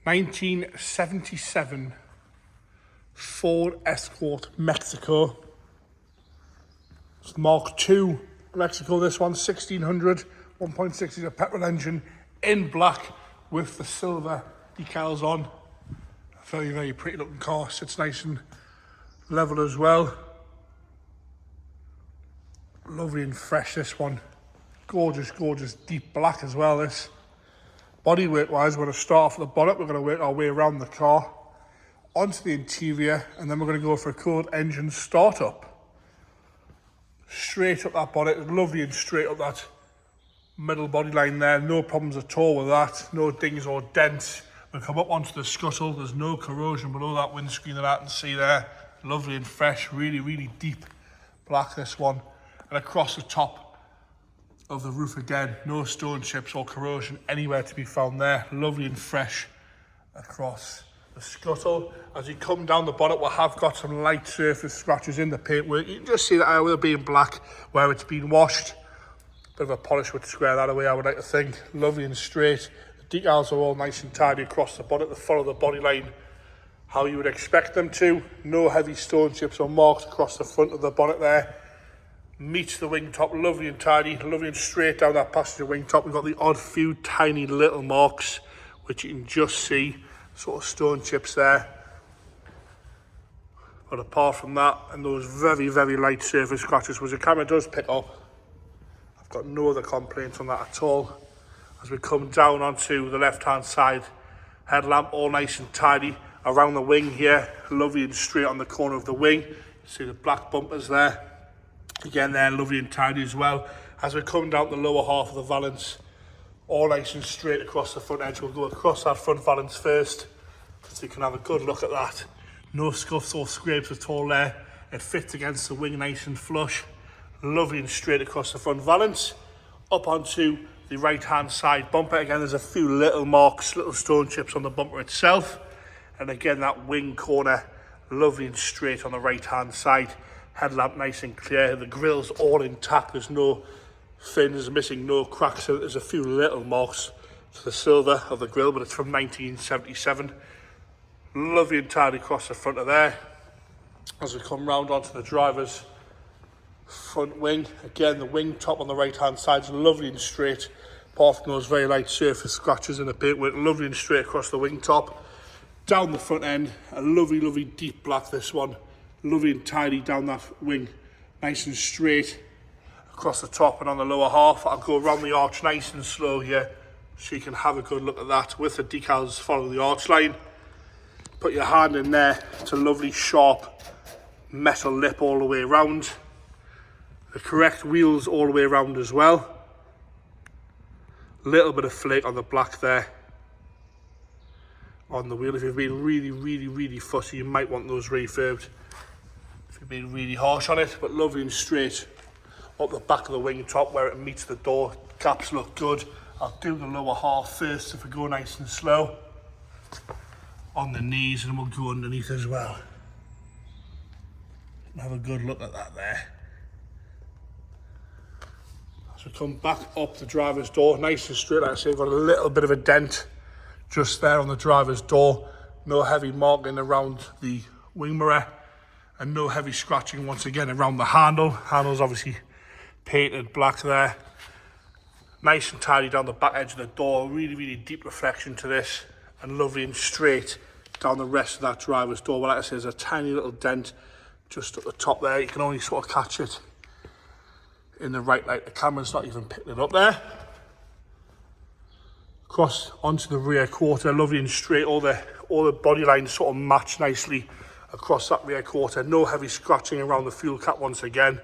1977 Ford Escort Mexico. It's Mark II Mexico, this one, 1600, 1.6 litre petrol engine in black with the silver decals on. Very, very pretty looking car, sits nice and level as well. Lovely and fresh, this one. Gorgeous, gorgeous deep black as well, this. Bodywork wise, we're going to start off at the bonnet, we're going to work our way around the car, onto the interior, and then we're going to go for a cold engine startup. Straight up that bonnet, lovely and straight up that middle body line there, no problems at all with that, no dings or dents. We'll come up onto the scuttle, there's no corrosion below that windscreen that I can see there. Lovely and fresh, really, really deep black, this one. And across the top of the roof again, no stone chips or corrosion anywhere to be found there. Lovely and fresh across the scuttle. As you come down the bonnet, we have got some light surface scratches in the paintwork. You can just see that area will be in black where it's been washed. Bit of a polish would square that away, I would like to think. Lovely and straight. The decals are all nice and tidy across the bonnet. They follow the body line how you would expect them to. No heavy stone chips or marks across the front of the bonnet there. Meets the wing top, lovely and tidy, lovely and straight down that passenger wing top. We've got the odd few tiny little marks, which you can just see, sort of stone chips there. But apart from that, and those very, very light surface scratches, which the camera does pick up, I've got no other complaints on that at all. As we come down onto the left-hand side, headlamp all nice and tidy around the wing here, lovely and straight on the corner of the wing. You see the black bumpers there. Again, they're lovely and tidy as well. As we come down the lower half of the valance, all nice and straight across the front edge. We'll go across that front valance first, so you can have a good look at that. No scuffs or scrapes at all there. It fits against the wing nice and flush. Lovely and straight across the front valance. Up onto the right-hand side bumper. Again, there's a few little marks, little stone chips on the bumper itself. And again, that wing corner, lovely and straight on the right-hand side. Headlamp nice and clear, the grill's all intact, there's no fins missing, no cracks. So there's a few little marks to the silver of the grill, but it's from 1977. Lovely and tidy across the front of there. As we come round onto the driver's front wing, again the wing top on the right hand side is lovely and straight, apart from those very light surface scratches in the paintwork. Lovely and straight across the wing top. Down the front end, a lovely, lovely deep black, this one. Lovely and tidy down that wing, nice and straight across the top and on the lower half. I'll go around the arch nice and slow here so you can have a good look at that with the decals following the arch line. Put your hand in there, it's a lovely sharp metal lip all the way around. The correct wheels all the way around as well. Little bit of flake on the black there on the wheel. If you've been really, really, really fussy, you might want those refurbed. If you've been really harsh on it, but lovely and straight up the back of the wing top where it meets the door. Caps look good. I'll do the lower half first if we go nice and slow. On the knees, and we'll go underneath as well. Have a good look at that there. As we come back up the driver's door, nice and straight, like I say, got a little bit of a dent just there on the driver's door. No heavy marking around the wing mirror. And no heavy scratching once again around the handle. Handle's obviously painted black there. Nice and tidy down the back edge of the door. Really, really deep reflection to this. And lovely and straight down the rest of that driver's door. Well, like I say, there's a tiny little dent just at the top there. You can only sort of catch it in the right light. The camera's not even picking it up there. Across onto the rear quarter. Lovely and straight. All the body lines sort of match nicely across that rear quarter. No heavy scratching around the fuel cap once again.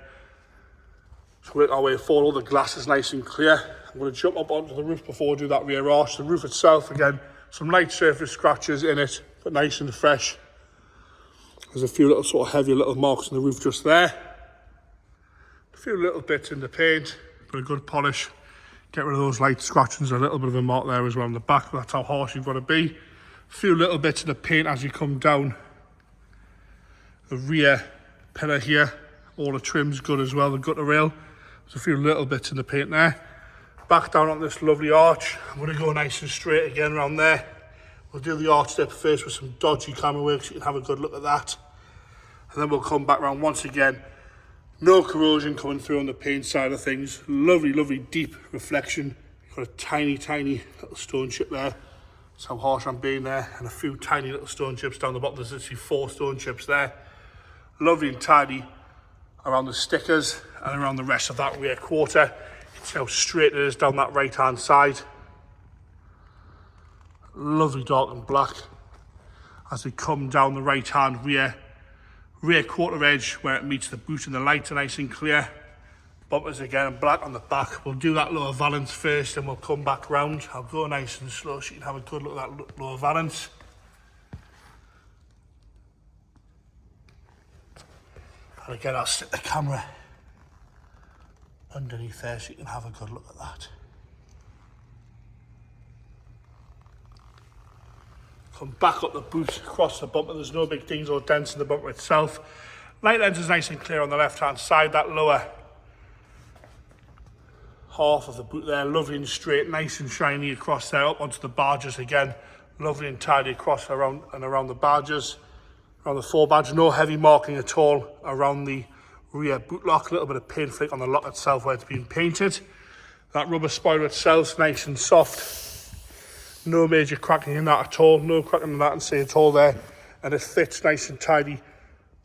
So work our way forward. All the glass is nice and clear. I'm going to jump up onto the roof before we do that rear arch. The roof itself, again, some light surface scratches in it, but nice and fresh. There's a few little sort of heavy little marks on the roof just there. A few little bits in the paint, but a good polish. Get rid of those light scratches. A little bit of a mark there as well on the back. That's how harsh you've got to be. A few little bits of the paint as you come down the rear pillar here. All the trim's good as well, the gutter rail. There's a few little bits in the paint there. Back down on this lovely arch. I'm going to go nice and straight again around there We'll do the arch lip first with some dodgy camera work so you can have a good look at that. And then we'll come back around once again. No corrosion coming through on the paint side of things. Lovely, lovely deep reflection. You've got a tiny, tiny little stone chip there. That's how harsh I'm being there. And a few tiny little stone chips down the bottom. There's actually 4 stone chips there. Lovely and tidy around the stickers and around the rest of that rear quarter. You can see how straight it is down that right hand side. Lovely dark and black as we come down the right hand rear quarter edge where it meets the boot and the lights are nice and clear. Bumpers again black on the back. We'll do that lower valance first and we'll come back round. I'll go nice and slow so you can have a good look at that lower valance. And again, I'll stick the camera underneath there so you can have a good look at that. Come back up the boot, across the bumper. There's no big dings or dents in the bumper itself. Light lens is nice and clear on the left-hand side. That lower half of the boot there, lovely and straight, nice and shiny across there, up onto the barges again. Lovely and tidy across around the barges. Around the 4 badge, no heavy marking at all around the rear boot lock. A little bit of paint flake on the lock itself where it's been painted. That rubber spoiler itself nice and soft. No major cracking in that at all. No cracking in that and see at all there. And it fits nice and tidy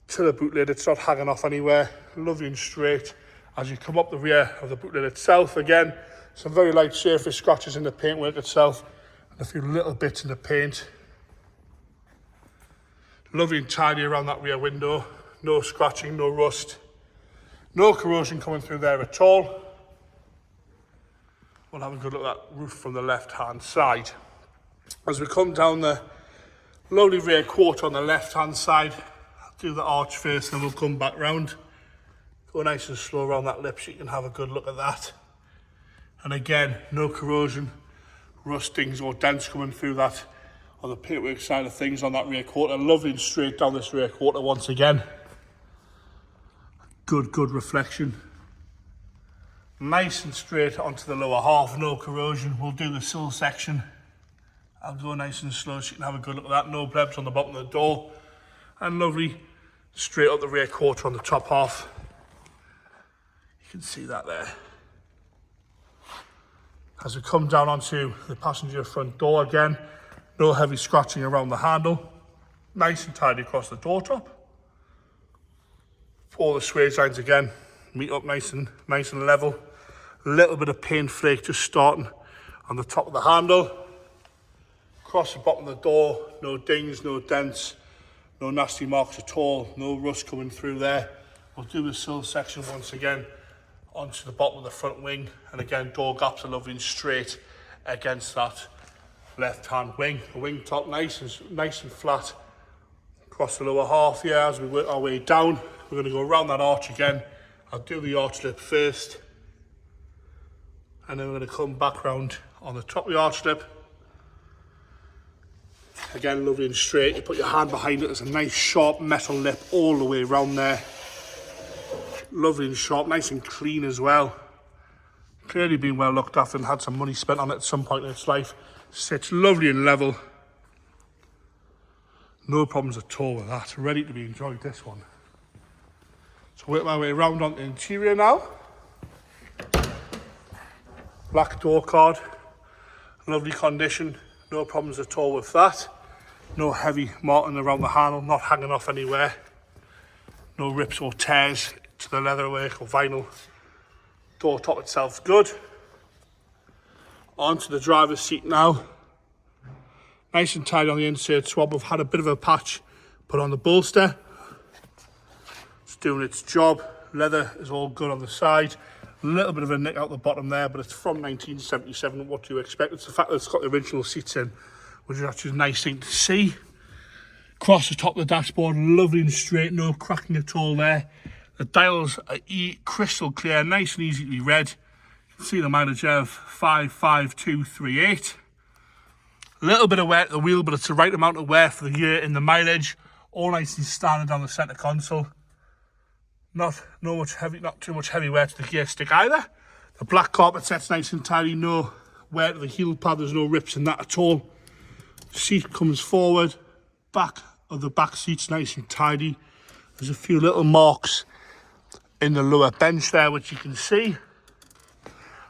to the boot lid. It's not hanging off anywhere. Lovely and straight. As you come up the rear of the boot lid itself, again, some very light surface scratches in the paintwork itself. And a few little bits in the paint. Lovely and tidy around that rear window. No scratching, no rust. No corrosion coming through there at all. We'll have a good look at that roof from the left-hand side. As we come down the lovely rear quarter on the left-hand side, I'll do the arch first, then we'll come back round. Go nice and slow around that lip so you can have a good look at that. And again, no corrosion, rustings or dents coming through that on the paintwork side of things on that rear quarter. Lovely and straight down this rear quarter once again. Good reflection. Nice and straight onto the lower half, no corrosion. We'll do the sill section. I'll go nice and slow so you can have a good look at that. No blebs on the bottom of the door. And lovely straight up the rear quarter on the top half. You can see that there. As we come down onto the passenger front door again, no heavy scratching around the handle. Nice and tidy across the door top. All the swage lines again meet up nice and level. A little bit of paint flake just starting on the top of the handle. Across the bottom of the door, no dings, no dents, no nasty marks at all, no rust coming through there. We'll do the sill section once again onto the bottom of the front wing, and again door gaps are lovely and straight against that left-hand wing. The wing top nice and flat across the lower half here. As we work our way down, we're going to go around that arch again. I'll do the arch lip first, and then we're going to come back round on the top of the arch lip. Again, lovely and straight. You put your hand behind it. There's a nice sharp metal lip all the way around there. Lovely and sharp, nice and clean as well. Clearly been well looked after and had some money spent on it at some point in its life. Sits lovely and level. No problems at all with that. Ready to be enjoyed, this one. So work my way around on the interior now. Black door card. Lovely condition. No problems at all with that. No heavy marking around the handle, not hanging off anywhere. No rips or tears to the leatherwork or vinyl. Door top itself good. Onto the driver's seat now. Nice and tidy on the insert swab. We've had a bit of a patch put on the bolster. It's doing its job. Leather is all good on the side. A little bit of a nick out the bottom there, but it's from 1977. What do you expect? It's the fact that it's got the original seats in, which is actually a nice thing to see. Across the top of the dashboard, lovely and straight, no cracking at all there. The dials are crystal clear, nice and easy to be read. You can see the mileage of 55238. A little bit of wear at the wheel, but it's the right amount of wear for the year in the mileage. All nice and standard down the centre console. Not too much heavy wear to the gear stick either. The black carpet set's nice and tidy, no wear to the heel pad, there's no rips in that at all. Seat comes forward, back of the back seat's nice and tidy. There's a few little marks in the lower bench there, which you can see.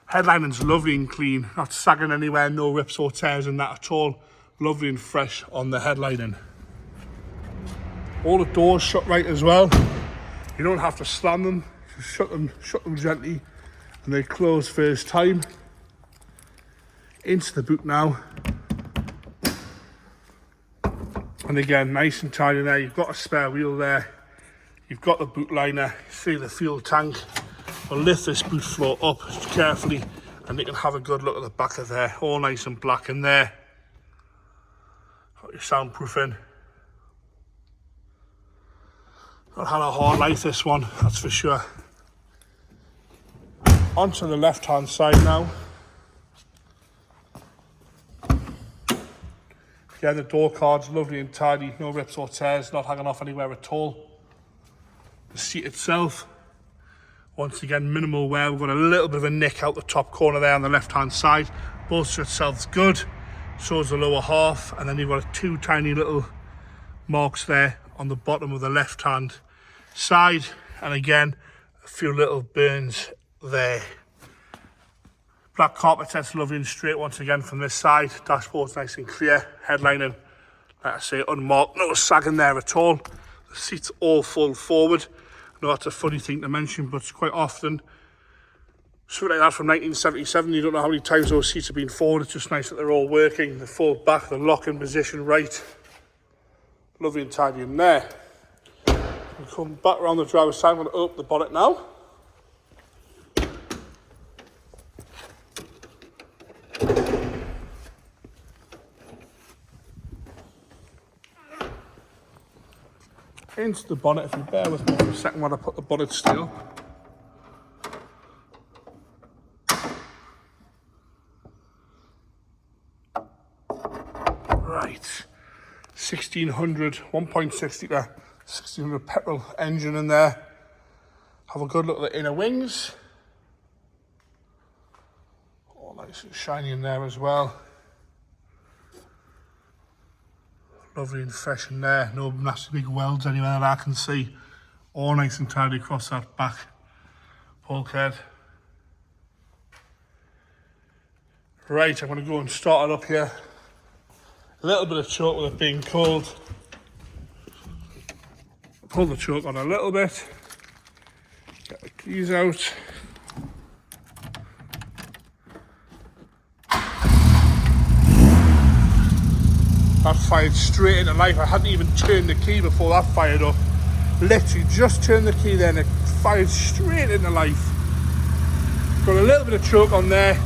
Headlining's lovely and clean, not sagging anywhere, no rips or tears in that at all. Lovely and fresh on the headlining. All the doors shut right as well. You don't have to slam them, just shut them gently, and they close first time. Into the boot now. And again, nice and tidy there. You've got a spare wheel there. You've got the boot liner. You see the fuel tank. We'll lift this boot floor up carefully, and you can have a good look at the back of there. All nice and black in there. Got your soundproofing. Not had a hard life, this one, that's for sure. Onto the left-hand side now. Again, the door card's lovely and tidy, no rips or tears, not hanging off anywhere at all. The seat itself, once again, minimal wear. We've got a little bit of a nick out the top corner there on the left-hand side. Bolster itself's good, so is the lower half, and then you've got two tiny little marks there on the bottom of the left-hand side, and again, a few little burns there. Black carpet set's lovely and straight once again from this side. Dashboard's nice and clear. Headlining, like I say, unmarked. No sagging there at all. The seat's all full forward. I know that's a funny thing to mention, but it's quite often something like that from 1977. You don't know how many times those seats have been forward. It's just nice that they're all working. The full back, the lock-in position right. Lovely and tidy in there. We'll come back around the driver's side. I'm going to open the bonnet now. Into the bonnet, if you bear with me for a second while I put the bonnet still. Right, 1600, 1.6 litre, 1600 petrol engine in there. Have a good look at the inner wings. All nice and shiny in there as well. Lovely and fresh in there, no nasty big welds anywhere that I can see. All nice and tidy across that back bulkhead. Right, I'm going to go and start it up here. A little bit of choke with it being cold. Pull the choke on a little bit. Get the keys out. That fired straight into life. I hadn't even turned the key before that fired up. Literally just turned the key then, it fired straight into life. Got a little bit of choke on there.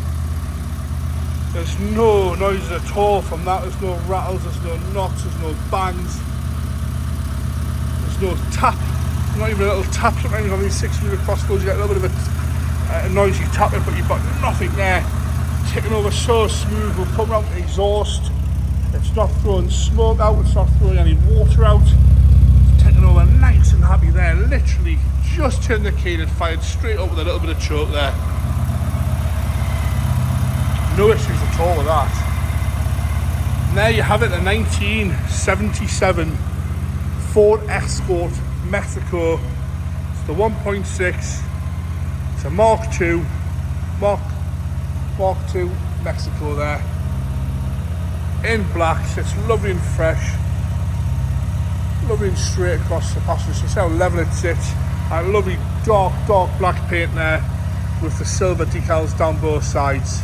There's no noises at all from that. There's no rattles, there's no knocks, there's no bangs. There's no tap, not even a little tap. Sometimes on these 6-wheeler crossbows you get a little bit of a noisy tapping, but you've got nothing there. Ticking over so smooth. We'll put around the exhaust. It's not throwing smoke out, it's not throwing any water out. It's taking over nice and happy there. Literally just turned the key and it fired straight up with a little bit of choke there. No issues at all with that. And there you have it, the 1977 Ford Escort Mexico. It's the 1.6. It's a Mark II. Mark II Mexico there. In black, it's lovely and fresh, lovely and straight across the passenger seat. See how level it sits. A lovely dark black paint there with the silver decals down both sides.